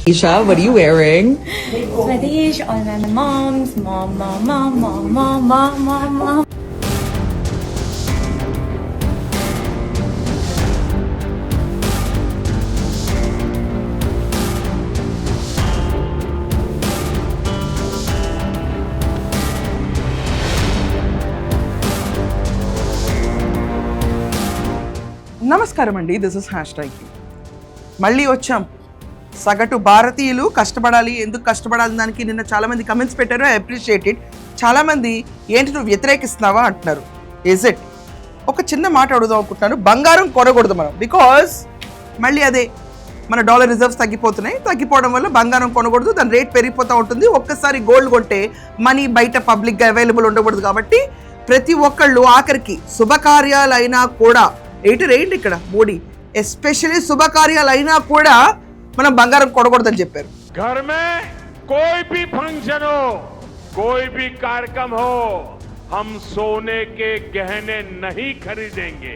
Isha, what are you wearing? Swadesh, all my moms, mom. నమస్కారం అండి, this is hashtag. మళ్ళీ వచ్చాం. సగటు భారతీయులు కష్టపడాలి, ఎందుకు కష్టపడాలి దానికి నిన్న చాలామంది కమెంట్స్ పెట్టారు. I appreciate it. చాలామంది ఏంటి నువ్వు వ్యతిరేకిస్తున్నావా అంటున్నారు. Is it? ఒక చిన్న మాట అడుగుదాం అనుకుంటున్నాను. బంగారం కొనకూడదు మనం, బికాజ్ మళ్ళీ అదే మన డాలర్ రిజర్వ్స్ తగ్గిపోవడం వల్ల బంగారం కొనకూడదు, దాని రేట్ పెరిగిపోతూ ఉంటుంది. ఒక్కసారి గోల్డ్ కొంటే మనీ బయట పబ్లిక్గా అవైలబుల్ ఉండకూడదు. కాబట్టి ప్రతి ఒక్కళ్ళు ఆఖరికి శుభకార్యాలైనా కూడా రేయండి ఇక్కడ మోడీ ఎస్పెషల్లీ శుభకార్యాలైనా కూడా మనం బంగారం కొనకూడదని చెప్పారు. घर में कोई भी फंक्शन हो, कोई भी कार्यक्रम हो, हम सोने के गहने नहीं खरीदेंगे,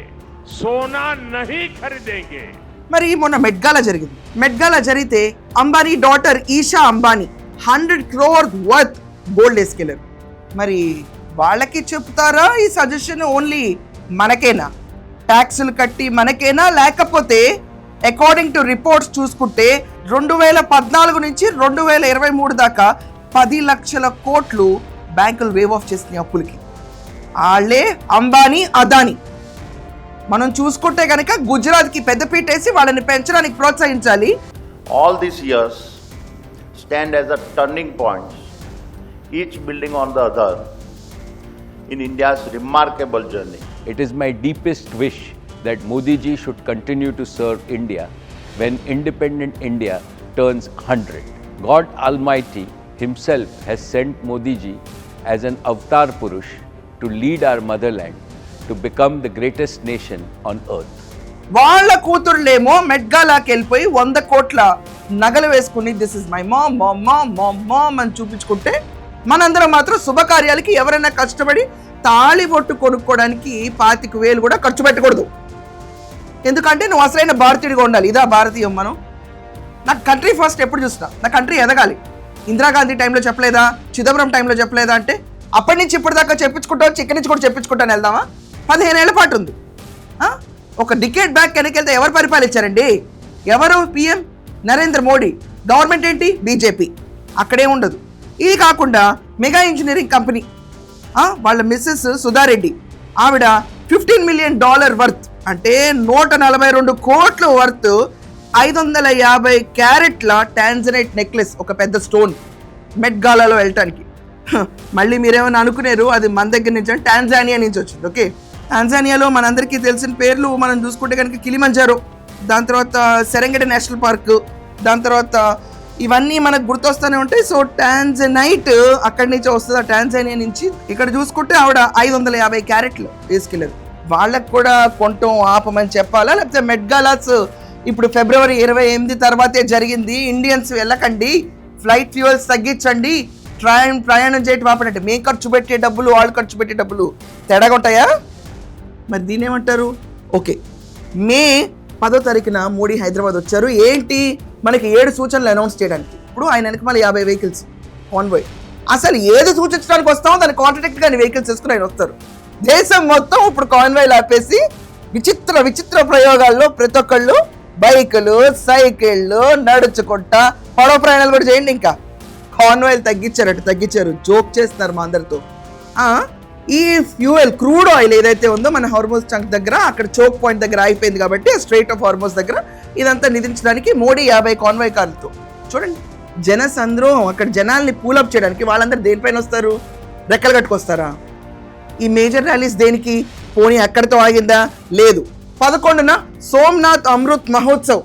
सोना नहीं खरीदेंगे. మరి మొన్న మెడ్గాలా జరిగితే Ambani daughter Isha Ambani 100 crore worth gold వేసుకెళ్ళారు. మరి వాళ్ళకి చెప్తారా ఈ సజెషన్? ఓన్లీ మనకేనా? ట్యాక్సులు కట్టి మనకేనా? లేకపోతే అకార్డింగ్ టు రిపోర్ట్స్ చూసుకుంటే 2014 నుంచి 2023 దాకా 10 లక్షల కోట్లు బ్యాంకులు వేవ్ ఆఫ్ చేసిన అప్పులకి. వాళ్ళే అంబానీ అదానీ. మనం చూసుకుంటే కనుక గుజరాత్కి పెద్దపీట వేసి వాళ్ళని పెంచడానికి ప్రోత్సహించాలి. All these years stand as a turning points, each building on the other in India's remarkable journey. It is my deepest wish that Modi ji should continue to serve India when independent India turns 100. God Almighty himself has sent Modi ji as an avatar Purush to lead our motherland to become the greatest nation on earth. వాళ్ళ కూతుర్లేమో మెడ్గాలాకి వెళ్ళిపోయి 100 కోట్ల నగలు వేసుకుని this is my mom అని చూపించుకుంటే, మనందరం మాత్రం శుభకార్యాలకి ఎవరైనా కష్టపడి తాళి బొట్టు కొనుక్కోవడానికి 25,000 కూడా ఖర్చు పెట్టకూడదు. ఎందుకంటే నువ్వు అసలైన భారతీయుడిగా ఉండాలి. ఇదా భారతీయం? మనం నాకు కంట్రీ ఫస్ట్ ఎప్పుడు చూసినా, నా కంట్రీ ఎదగాలి. ఇందిరాగాంధీ టైంలో చెప్పలేదా? చిదంబరం టైంలో చెప్పలేదా? అంటే అప్పటి నుంచి ఇప్పటిదాకా చెప్పించుకుంటాం, ఇక్కడి నుంచి కూడా చెప్పించుకుంటాను. వెళ్దామా? 15 ఏళ్ల పాటు ఉంది. ఒక డికేడ్ బ్యాక్ వెనకెళ్తే ఎవరు పరిపాలించారండి? ఎవరు పిఎం? నరేంద్ర మోడీ. గవర్నమెంట్ ఏంటి? బీజేపీ. అక్కడే ఉండదు. ఇది కాకుండా మెగా ఇంజనీరింగ్ కంపెనీ వాళ్ళ మిస్సెస్ సుధారెడ్డి, ఆవిడ $15 million వర్త్, అంటే 142 కోట్ల వర్త్ 550 క్యారెట్ల టాంజనైట్ నెక్లెస్, ఒక పెద్ద స్టోన్ మెడ్గాలాలో వెళ్ళటానికి. మళ్ళీ మీరేమైనా అనుకునేరు అది మన దగ్గర నుంచి, టాంజానియా నుంచి వచ్చింది. ఓకే, టాంజానియాలో మనందరికీ తెలిసిన పేర్లు మనం చూసుకుంటే కనుక కిలిమంజారో, దాని తర్వాత సెరెంగెటి నేషనల్ పార్క్, దాని తర్వాత ఇవన్నీ మనకు గుర్తొస్తూనే ఉంటాయి. సో టాంజనైట్ అక్కడి నుంచి వస్తుంది, ఆ టాంజానియా నుంచి. ఇక్కడ చూసుకుంటే ఆవిడ 550 క్యారెట్లు తీసుకెళ్ళారు. వాళ్ళకు కూడా కొంటాం ఆపమని చెప్పాలా? లేకపోతే మెడ్గాలాస్ ఇప్పుడు ఫిబ్రవరి 28 తర్వాతే జరిగింది, ఇండియన్స్ వెళ్ళకండి, ఫ్లైట్ ఫ్యూయల్స్ తగ్గించండి, ప్రయాణం చేయటం ఆపనంటే మేము ఖర్చు పెట్టే డబ్బులు వాళ్ళు ఖర్చు పెట్టే డబ్బులు తేడాగా ఉంటాయా? మరి దీని ఏమంటారు? ఓకే, మే 10వ తారీఖున మోడీ హైదరాబాద్ వచ్చారు. ఏంటి మనకి 7 సూచనలు అనౌన్స్ చేయడానికి. ఇప్పుడు ఆయన వెనక మళ్ళీ 50 వెహికల్స్ కాన్వాయ్. అసలు ఏది సూచించడానికి వస్తామో దాని కాంట్రాక్ట్ కానీ వెహికల్స్ వేసుకుని ఆయన వస్తారు. దేశం మొత్తం ఇప్పుడు కాన్వాయ్లు ఆపేసి విచిత్ర ప్రయోగాల్లో ప్రతి ఒక్కళ్ళు బైకులు, సైకిళ్ళు, నడుచుకుంటా పడవ ప్రయాణాలు కూడా చేయండి. ఇంకా కాన్వాయ్లు తగ్గించారు. జోక్ చేస్తున్నారు మా అందరితో. ఈ ఫ్యూయల్ క్రూడ్ ఆయిల్ ఏదైతే ఉందో మన హార్మోస్ చంక్ దగ్గర, అక్కడ చోక్ పాయింట్ దగ్గర అయిపోయింది కాబట్టి స్ట్రైట్ ఆఫ్ హార్మోస్ దగ్గర ఇదంతా నిధించడానికి మోడీ 50 కాన్వాయ్ కార్లతో. చూడండి జన సంద్రోహం. అక్కడ జనాల్ని పూలప్ చేయడానికి వాళ్ళందరూ దేనిపైన వస్తారు? రెక్కలు కట్టుకొస్తారా? ఈ మేజర్ ర్యాలీస్ దేనికి? పోనీ అక్కడితో ఆగిందా? లేదు. 11న సోమనాథ్ అమృత్ మహోత్సవ్.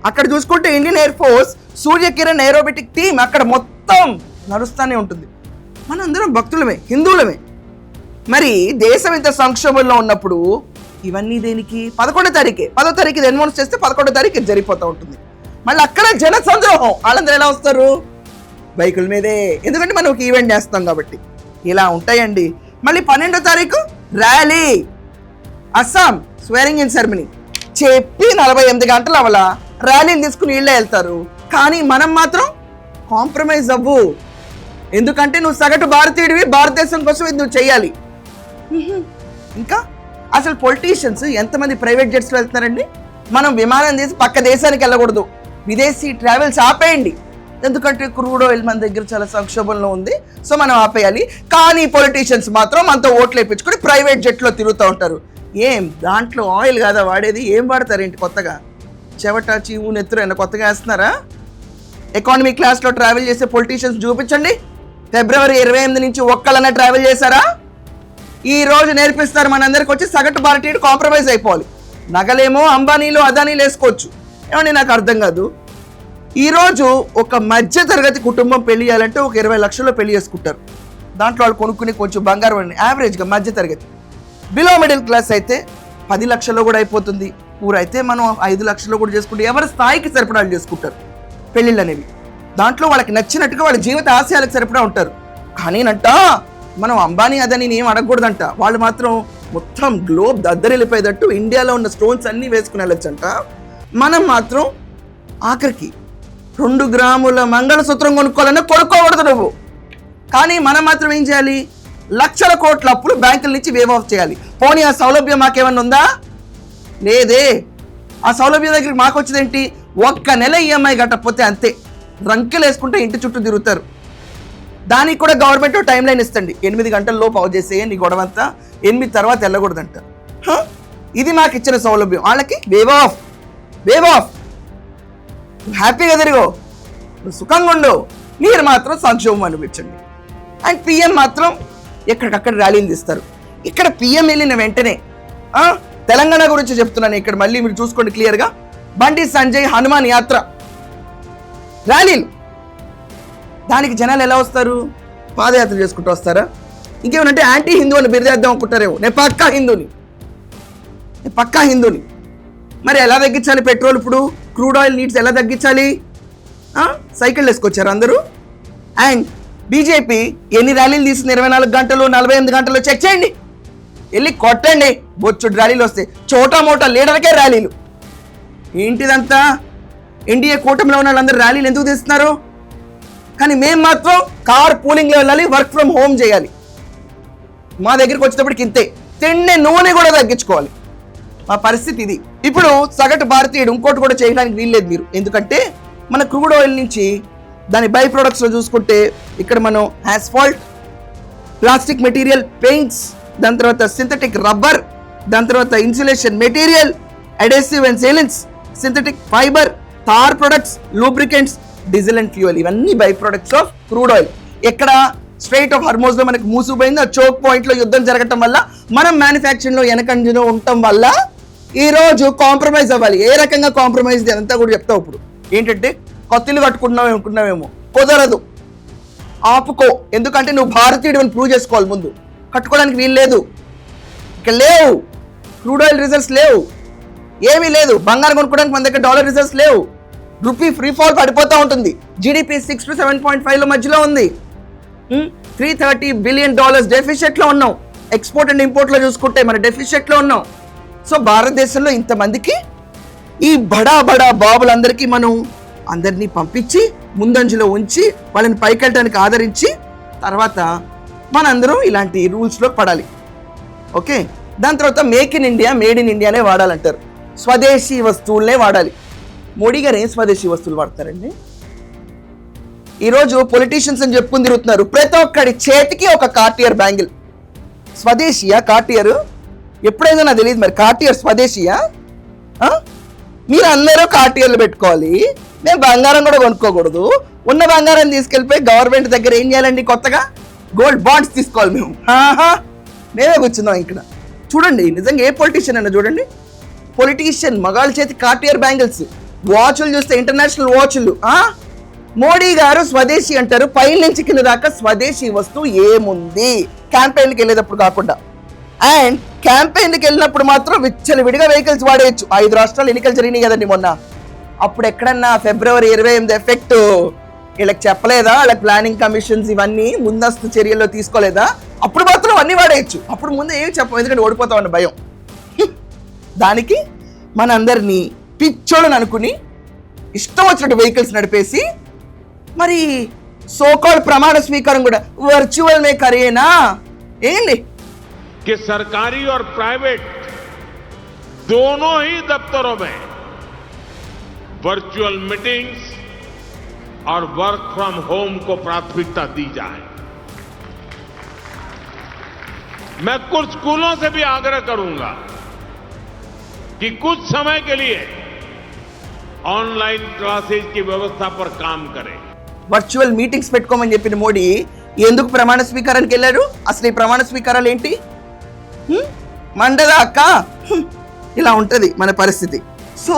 అక్కడ చూసుకుంటే Indian air force Suryakiran aerobatic team అక్కడ మొత్తం నడుస్తూనే ఉంటుంది. మనందరం భక్తులమే, హిందువులమే. మరి దేశం ఇంత సంక్షోభంలో ఉన్నప్పుడు ఇవన్నీ దేనికి? 11వ తారీఖే 10వ తారీఖు అనౌన్స్ చేస్తే 11వ తారీఖు జరిగిపోతూ ఉంటుంది. మళ్ళీ అక్కడ జన సంద్రోహం. వాళ్ళందరూ ఎలా వస్తారు? బైకుల మీదే. ఎందుకంటే మనం ఒక ఈవెంట్ చేస్తాం కాబట్టి. ఇలా ఉంటాయండి. మళ్ళీ 12వ తారీఖు ర్యాలీ, అస్సాం స్వేరింగ్ ఇన్ సెరమనీ. చెప్పి 48 గంటలు అవలా ర్యాలీని తీసుకుని వీళ్ళే వెళ్తారు. కానీ మనం మాత్రం కాంప్రమైజ్ అవ్వు. ఎందుకంటే నువ్వు సగటు భారతీయుడివి, భారతదేశం కోసం ఇది నువ్వు చేయాలి. ఇంకా అసలు పొలిటీషియన్స్ ఎంతమంది ప్రైవేట్ జెట్స్లో వెళ్తున్నారండి? మనం విమానం తీసి పక్క దేశానికి వెళ్ళకూడదు, విదేశీ ట్రావెల్స్ ఆపేయండి. ఎందుకంటే క్రూడ్ ఆయిల్ మన దగ్గర చాలా సంక్షోభంలో ఉంది, సో మనం ఆపేయాలి. కానీ పొలిటీషియన్స్ మాత్రం మనతో ఓట్లు వేయించుకొని ప్రైవేట్ జెట్లో తిరుగుతూ ఉంటారు. ఏం దాంట్లో ఆయిల్ కాదా వాడేది? ఏం వాడతారు ఏంటి కొత్తగా? చెవట చీవు నెత్తురు ఏమైనా కొత్తగా వేస్తున్నారా? ఎకానమీ క్లాస్లో ట్రావెల్ చేసే పొలిటీషియన్స్ చూపించండి. ఫిబ్రవరి 28 నుంచి ఒక్కళ్ళన్నా ట్రావెల్ చేశారా? ఈ రోజు నేర్పిస్తారు మనందరికి వచ్చి సగటు భారతీయుడు కాంప్రమైజ్ అయిపోవాలి. నగలేమో అంబానీలు అదానీలు వేసుకోవచ్చు. ఏమండి నాకు అర్థం కాదు. ఈరోజు ఒక మధ్య తరగతి కుటుంబం పెళ్లి చేయాలంటే ఒక 20 లక్షల్లో పెళ్లి చేసుకుంటారు. దాంట్లో వాళ్ళు కొనుక్కుని కొంచెం బంగారం అండి. యావరేజ్గా మధ్య తరగతి. బిలో మిడిల్ క్లాస్ అయితే 10 లక్షల్లో కూడా అయిపోతుంది. ఊరైతే మనం 5 లక్షల్లో కూడా చేసుకుంటే ఎవరి స్థాయికి సరిపడాలు చేసుకుంటారు పెళ్ళిళ్ళు అనేవి. దాంట్లో వాళ్ళకి నచ్చినట్టుగా వాళ్ళ జీవిత ఆశయాలకు సరిపడా ఉంటారు. కానీ నంట మనం అంబానీ అదని ఏం అడగకూడదంట. వాళ్ళు మాత్రం మొత్తం గ్లోబ్ దద్దరిల్లిపోయేటట్టు ఇండియాలో ఉన్న స్టోన్స్ అన్నీ వేసుకుని వెళ్ళొచ్చంట. మనం మాత్రం ఆఖరికి 2 గ్రాముల మంగళసూత్రం కొనుక్కోవాలన్నా కొనుక్కోకూడదు నువ్వు. కానీ మనం మాత్రం ఏం చేయాలి? లక్షల కోట్ల అప్పులు బ్యాంకుల నుంచి వేవ్ ఆఫ్ చేయాలి. పోనీ ఆ సౌలభ్యం మాకేమన్నా ఉందా? లేదే. ఆ సౌలభ్యం దగ్గరికి మాకు వచ్చేదేంటి? 1 నెల ఈఎంఐ కట్టకపోతే అంతే, రంకెలు వేసుకుంటే ఇంటి చుట్టూ తిరుగుతారు. దానికి కూడా గవర్నమెంట్ టైం లైన్ ఇస్తండి. 8 గంటల లోపు ఆఫ్ చేసే నీ గొడవంతా, 8 తర్వాత వెళ్ళకూడదంట. ఇది మాకు ఇచ్చిన సౌలభ్యం. వాళ్ళకి వేవ్ ఆఫ్, వేవ్ ఆఫ్. హ్యాపీగా తిరిగో, నువ్వు సుఖంగా ఉండు, మీరు మాత్రం సంక్షోభం అనిపించండి. అండ్ పిఎం మాత్రం ఎక్కడికక్కడ ర్యాలీలు తీస్తారు. ఇక్కడ పిఎం వెళ్ళిన వెంటనే తెలంగాణ గురించి చెప్తున్నాను. ఇక్కడ మళ్ళీ మీరు చూసుకోండి క్లియర్గా. బండి సంజయ్ హనుమాన్ యాత్ర ర్యాలీలు. దానికి జనాలు ఎలా వస్తారు? పాదయాత్ర చేసుకుంటూ వస్తారా? ఇంకేమనంటే యాంటీ హిందూ అని బిరుదేద్దాం అనుకుంటారేమో. నేను పక్కా హిందూని. మరి ఎలా తగ్గించాలి పెట్రోల్? ఇప్పుడు క్రూడ్ ఆయిల్ నీడ్స్ ఎలా తగ్గించాలి? సైకిల్ వేసుకొచ్చారు అందరూ. అండ్ బీజేపీ ఎన్ని ర్యాలీలు తీసింది? 24 గంటలు, 48 గంటలు చెక్ చేయండి, వెళ్ళి కొట్టండి. బొచ్చుడు ర్యాలీలు వస్తాయి. చోటా మోటా లీడర్కే ర్యాలీలు. ఏంటిదంతా? ఎన్డీఏ కూటమిలో ఉన్న వాళ్ళందరూ ర్యాలీలు ఎందుకు తీస్తున్నారు? కానీ మేము మాత్రం కార్ పూలింగ్లో వెళ్ళాలి, వర్క్ ఫ్రమ్ హోమ్ చేయాలి. మా దగ్గరికి వచ్చేటప్పటికి ఇంతే. తిండి నూనె కూడా తగ్గించుకోవాలి. మా పరిస్థితి ఇది. ఇప్పుడు సగటు భారతీయుడు ఇంకోటి కూడా చేయడానికి వీల్లేదు మీరు. ఎందుకంటే మన క్రూడ్ ఆయిల్ నుంచి దాని బై ప్రొడక్ట్స్లో చూసుకుంటే ఇక్కడ మనం యాస్ఫాల్ట్, ప్లాస్టిక్ మెటీరియల్, పెయింట్స్, దాని తర్వాత సింథటిక్ రబ్బర్, దాని తర్వాత insulation material, adhesive and sealants, synthetic fibre, tar products, lubricants, diesel and fuel, ఇవన్నీ by products of crude oil. ఎక్కడ? స్ట్రైట్ ఆఫ్ హర్మోజ్లో మనకు మూసిపోయింది. ఆ చోక్ పాయింట్లో యుద్ధం జరగటం వల్ల, మనం మ్యానుఫ్యాక్చరింగ్లో వెనకంజలో ఉండటం వల్ల ఈరోజు కాంప్రమైజ్ అవ్వాలి. ఏ రకంగా కాంప్రమైజ్ అంతా కూడా చెప్తావు. ఇప్పుడు ఏంటంటే కొత్తలు కట్టుకుంటున్నావేమో, కుదరదు, ఆపుకో. ఎందుకంటే నువ్వు భారతీయుడు అని ప్రూవ్ చేసుకోవాలి. ముందు కట్టుకోవడానికి వీలు లేదు. ఇక్కడ లేవు క్రూడ్ ఆయిల్ రిజర్వ్స్, లేవు, ఏమీ లేదు. బంగారం కొనుక్కోవడానికి మన దగ్గర డాలర్ రిజర్వ్స్ లేవు. రూపీ ఫ్రీ ఫాల్ పడిపోతూ ఉంటుంది. జీడిపి 6 to 7.5 మధ్యలో ఉంది. $330 బిలియన్ డెఫిషియట్లో ఉన్నాం. ఎక్స్పోర్ట్ అండ్ ఇంపోర్ట్లో చూసుకుంటే మన డెఫిషియట్లో ఉన్నాం. సో భారతదేశంలో ఇంతమందికి ఈ బడా బాబులందరికీ మనం అందరినీ పంపించి ముందంజలో ఉంచి వాళ్ళని పైకెళ్ళడానికి ఆదరించి తర్వాత మనందరం ఇలాంటి రూల్స్లో పడాలి. ఓకే. దాని తర్వాత make in India, made in ఇండియానే వాడాలంటారు. స్వదేశీ వస్తువులనే వాడాలి. మోడీ గారు ఏం స్వదేశీ వస్తువులు వాడతారండి? ఈరోజు పొలిటీషియన్స్ అని చెప్పుకుని తిరుగుతున్నారు. ప్రతి ఒక్కడి చేతికి ఒక కార్టియర్ బ్యాంగిల్. స్వదేశీయా కార్టియర్? ఎప్పుడైనా నాకు తెలియదు. మరి కార్టియర్ స్వదేశీయా? మీరు అందరూ కార్టియర్లు పెట్టుకోవాలి. మేము బంగారం కూడా కొనుక్కోకూడదు. ఉన్న బంగారం తీసుకెళ్ళిపోయి గవర్నమెంట్ దగ్గర ఏం చేయాలండి? కొత్తగా గోల్డ్ బాండ్స్ తీసుకోవాలి. మేమే కూర్చున్నాం ఇక్కడ. చూడండి, నిజంగా ఏ పొలిటీషియన్ అన్నా చూడండి. పొలిటీషియన్ మగాళ్ళ చేతి కార్టియర్ బ్యాంగిల్స్, వాచ్లు చూస్తే ఇంటర్నేషనల్ వాచ్లు. మోడీ గారు స్వదేశీ అంటారు. పై నుంచి కింద దాకా స్వదేశీ వస్తువు ఏముంది? క్యాంపెయిన్కి వెళ్ళేటప్పుడు కాకుండా. అండ్ క్యాంపెయిన్కి వెళ్ళినప్పుడు మాత్రం విచ్చలవిడిగా వెహికల్స్ వాడేయచ్చు. 5 రాష్ట్రాలు ఎన్నికలు జరిగినాయి కదండి మొన్న. అప్పుడు ఎక్కడన్నా ఫిబ్రవరి 28 ఎఫెక్ట్ వీళ్ళకి చెప్పలేదా? వాళ్ళకి ప్లానింగ్ కమిషన్స్ ఇవన్నీ ముందస్తు చర్యల్లో తీసుకోలేదా? అప్పుడు మాత్రం అన్నీ వాడేయచ్చు. అప్పుడు ముందు ఏమి చెప్పం, ఎందుకంటే ఓడిపోతామన్న భయం. దానికి మనందరినీ పిచ్చోళ్ళని అనుకుని ఇష్టం వచ్చినట్టు వెహికల్స్ నడిపేసి మరి సోకాల్డ్ ప్రమాణ స్వీకారం కూడా వర్చువల్ మే కరేనా ఏంటి? कि सरकारी और प्राइवेट दोनों ही दफ्तरों में वर्चुअल मीटिंग्स और वर्क फ्रॉम होम को प्राथमिकता दी जाए। मैं कुछ स्कूलों से भी आग्रह करूंगा कि कुछ समय के लिए ऑनलाइन क्लासेस की व्यवस्था पर काम करें। వర్చువల్ మీటింగ్స్ పెట్టుకోమని చెప్పిన మోడీ ఎందుకు ప్రమాణ స్వీకారానికి వెళ్ళారు? అసలు ఈ ప్రమాణ స్వీకారాలు ఏంటి? మండదా అక్క? ఇలా ఉంటుంది మన పరిస్థితి. సో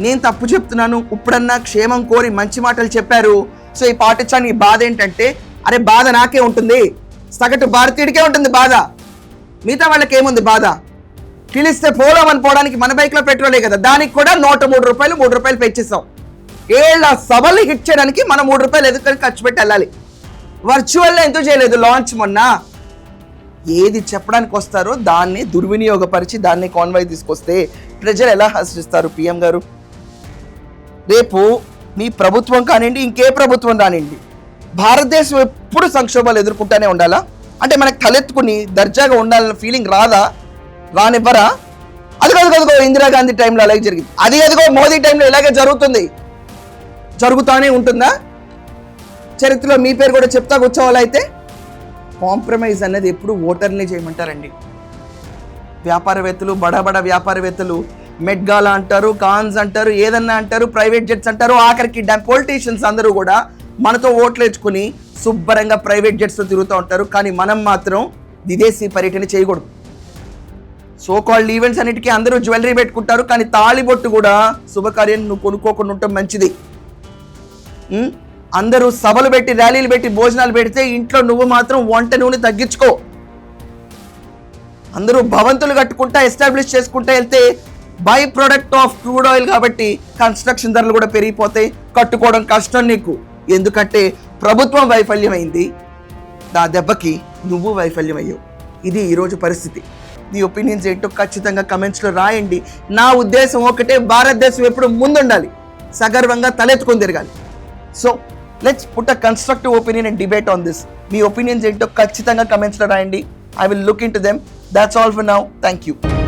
నేను తప్పు చెప్తున్నాను, ఇప్పుడన్నా క్షేమం కోరి మంచి మాటలు చెప్పారు. సో ఈ పాటించడానికి బాధ ఏంటంటే, అరే బాధ నాకే ఉంటుంది, సగటు భారతీయుడికే ఉంటుంది బాధ, మిగతా వాళ్ళకి ఏముంది బాధ? పిలిస్తే పోదామని పోవడానికి మన బైక్లో పెట్రోలే కదా, దానికి కూడా 103 రూపాయలు 3 రూపాయలు పెంచేస్తాం. ఏళ్ళ సభలు హిట్ చేయడానికి మనం 3 రూపాయలు ఎదుగుకొని ఖర్చు పెట్టి వెళ్ళాలి. వర్చువల్లో ఎందుకు చేయలేదు లాంచ్ మొన్న? ఏది చెప్పడానికి వస్తారో దాన్ని దుర్వినియోగపరిచి దాన్ని కాన్వాయ్ తీసుకొస్తే ప్రజలు ఎలా హర్షిస్తారు? పిఎం గారు, రేపు మీ ప్రభుత్వం కానివ్వండి, ఇంకే ప్రభుత్వం కానివ్వండి, భారతదేశం ఎప్పుడు సంక్షోభాలు ఎదుర్కొంటూనే ఉండాలా? అంటే మనకు తలెత్తుకుని దర్జాగా ఉండాలన్న ఫీలింగ్ రాదా? రానివ్వరా? అదిగో ఇందిరాగాంధీ టైంలో అలాగే జరిగింది, అదిగో మోదీ టైంలో ఇలాగే జరుగుతూనే ఉంటుందా? చరిత్రలో మీ పేరు కూడా చెప్తా కూర్చోవాలి. అయితే కాంప్రమైజ్ అనేది ఎప్పుడు ఓటర్ని చేయమంటారండి. వ్యాపారవేత్తలు, బడా వ్యాపారవేత్తలు మెడ్గాలా అంటారు, కాన్స్ అంటారు, ఏదన్నా అంటారు, ప్రైవేట్ జెట్స్ అంటారు, ఆఖరికి పొలిటీషియన్స్ అందరూ కూడా మనతో ఓట్లు వేసుకుని శుభ్రంగా ప్రైవేట్ జెట్స్తో తిరుగుతూ ఉంటారు. కానీ మనం మాత్రం విదేశీ పర్యటన చేయకూడదు. సో కాల్డ్ ఈవెంట్స్ అన్నిటికీ అందరూ జ్యువెలరీ పెట్టుకుంటారు, కానీ తాళిబొట్టు కూడా శుభకార్యం నువ్వు కొనుక్కోకుండా ఉండటం మంచిది. అందరూ సభలు పెట్టి, ర్యాలీలు పెట్టి, భోజనాలు పెడితే ఇంట్లో నువ్వు మాత్రం వంట నూనె తగ్గించుకో. అందరూ భవంతులు కట్టుకుంటా ఎస్టాబ్లిష్ చేసుకుంటా వెళ్తే by product of crude oil కాబట్టి కన్స్ట్రక్షన్ ధరలు కూడా పెరిగిపోతాయి, కట్టుకోవడం కష్టం నీకు. ఎందుకంటే ప్రభుత్వం వైఫల్యమైంది, నా దెబ్బకి నువ్వు వైఫల్యమయ్యావు. ఇది ఈరోజు పరిస్థితి. నీ ఒపీనియన్స్ ఏంటో ఖచ్చితంగా కమెంట్స్లో రాయండి. నా ఉద్దేశం ఒకటే, భారతదేశం ఎప్పుడు ముందుండాలి, సగర్వంగా తలెత్తుకొని తిరగాలి. So let's put a constructive opinion and debate on this. Me opinions ఏంటో ఖచ్చితంగా కమెంట్స్లో రాయండి. I will look into them. That's all for now. Thank you.